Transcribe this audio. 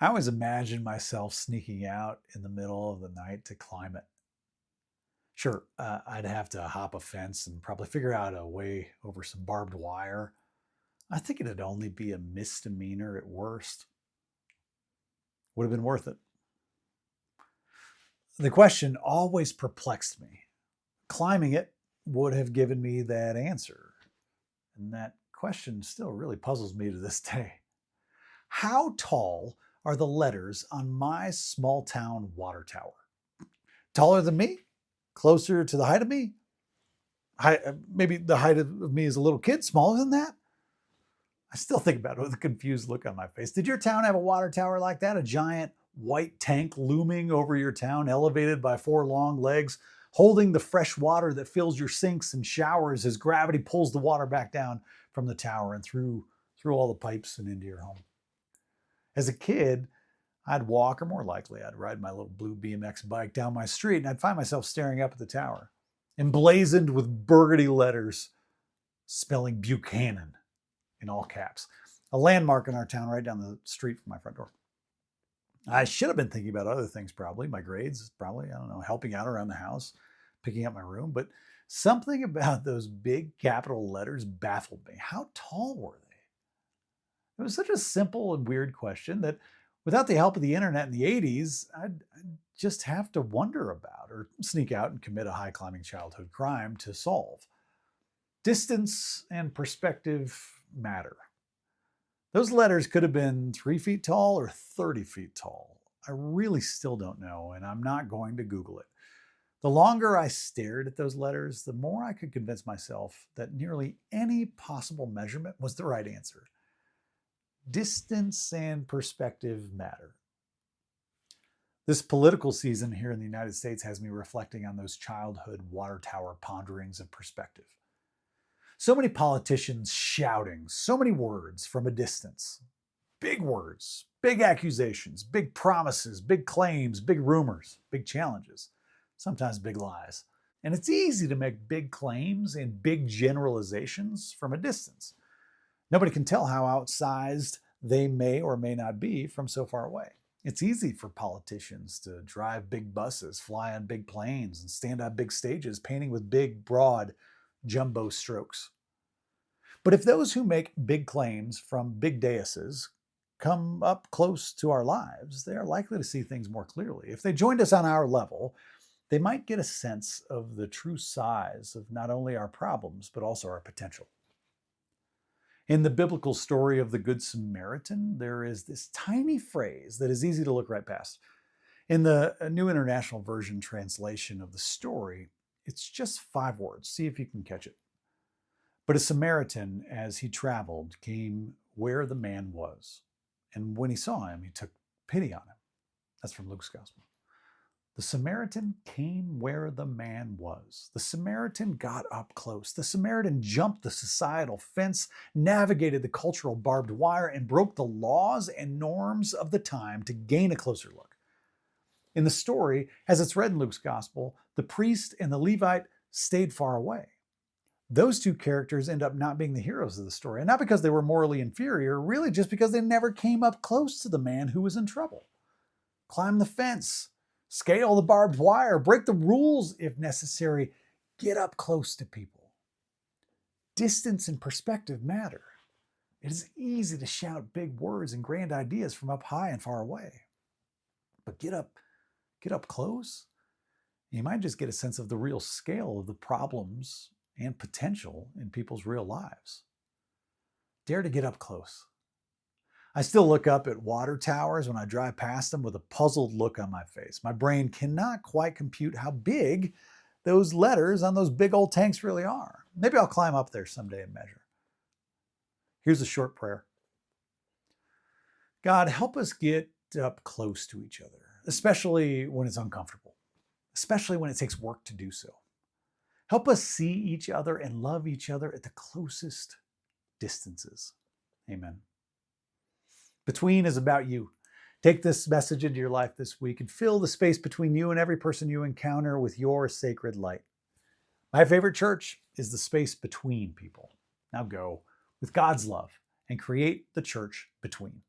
I always imagine myself sneaking out in the middle of the night to climb it. Sure, I'd have to hop a fence and probably figure out a way over some barbed wire. I think it'd only be a misdemeanor at worst. Would have been worth it. The question always perplexed me. Climbing it would have given me that answer. And that question still really puzzles me to this day. How tall are the letters on my small town water tower? Taller than me? Closer to the height of me? Maybe the height of me as a little kid, smaller than that? I still think about it with a confused look on my face. Did your town have a water tower like that? A giant white tank looming over your town, elevated by four long legs, holding the fresh water that fills your sinks and showers as gravity pulls the water back down from the tower and through all the pipes and into your home. As a kid, I'd walk, or more likely, I'd ride my little blue BMX bike down my street, and I'd find myself staring up at the tower, emblazoned with burgundy letters spelling Buchanan in all caps, a landmark in our town right down the street from my front door. I should have been thinking about other things, probably my grades, probably, I don't know, helping out around the house, picking up my room, but something about those big capital letters baffled me. How tall were they? It was such a simple and weird question that without the help of the internet in the 80s, I'd just have to wonder about or sneak out and commit a high climbing childhood crime to solve. Distance and perspective matter. Those letters could have been 3 feet tall or 30 feet tall. I really still don't know, and I'm not going to Google it. The longer I stared at those letters, the more I could convince myself that nearly any possible measurement was the right answer. Distance and perspective matter. This political season here in the United States has me reflecting on those childhood water tower ponderings of perspective. So many politicians shouting so many words from a distance. Big words, big accusations, big promises, big claims, big rumors, big challenges, sometimes big lies. And it's easy to make big claims and big generalizations from a distance. Nobody can tell how outsized they may or may not be from so far away. It's easy for politicians to drive big buses, fly on big planes, and stand on big stages, painting with big, broad, jumbo strokes. But if those who make big claims from big daises come up close to our lives, they are likely to see things more clearly. If they joined us on our level, they might get a sense of the true size of not only our problems, but also our potential. In the biblical story of the Good Samaritan, there is this tiny phrase that is easy to look right past. In the New International Version translation of the story, it's just 5 words. See if you can catch it. But a Samaritan, as he traveled, came where the man was. And when he saw him, he took pity on him. That's from Luke's Gospel. The Samaritan came where the man was. The Samaritan got up close. The Samaritan jumped the societal fence, navigated the cultural barbed wire, and broke the laws and norms of the time to gain a closer look. In the story, as it's read in Luke's Gospel, the priest and the Levite stayed far away. Those two characters end up not being the heroes of the story, and not because they were morally inferior, really just because they never came up close to the man who was in trouble. Climb the fence, scale the barbed wire, break the rules if necessary, get up close to people. Distance and perspective matter. It is easy to shout big words and grand ideas from up high and far away. But get up close, you might just get a sense of the real scale of the problems and potential in people's real lives. Dare to get up close. I still look up at water towers when I drive past them with a puzzled look on my face. My brain cannot quite compute how big those letters on those big old tanks really are. Maybe I'll climb up there someday and measure. Here's a short prayer. God, help us get up close to each other, especially when it's uncomfortable, especially when it takes work to do so. Help us see each other and love each other at the closest distances. Amen. Between is about you. Take this message into your life this week and fill the space between you and every person you encounter with your sacred light. My favorite church is the space between people. Now go with God's love and create the church between.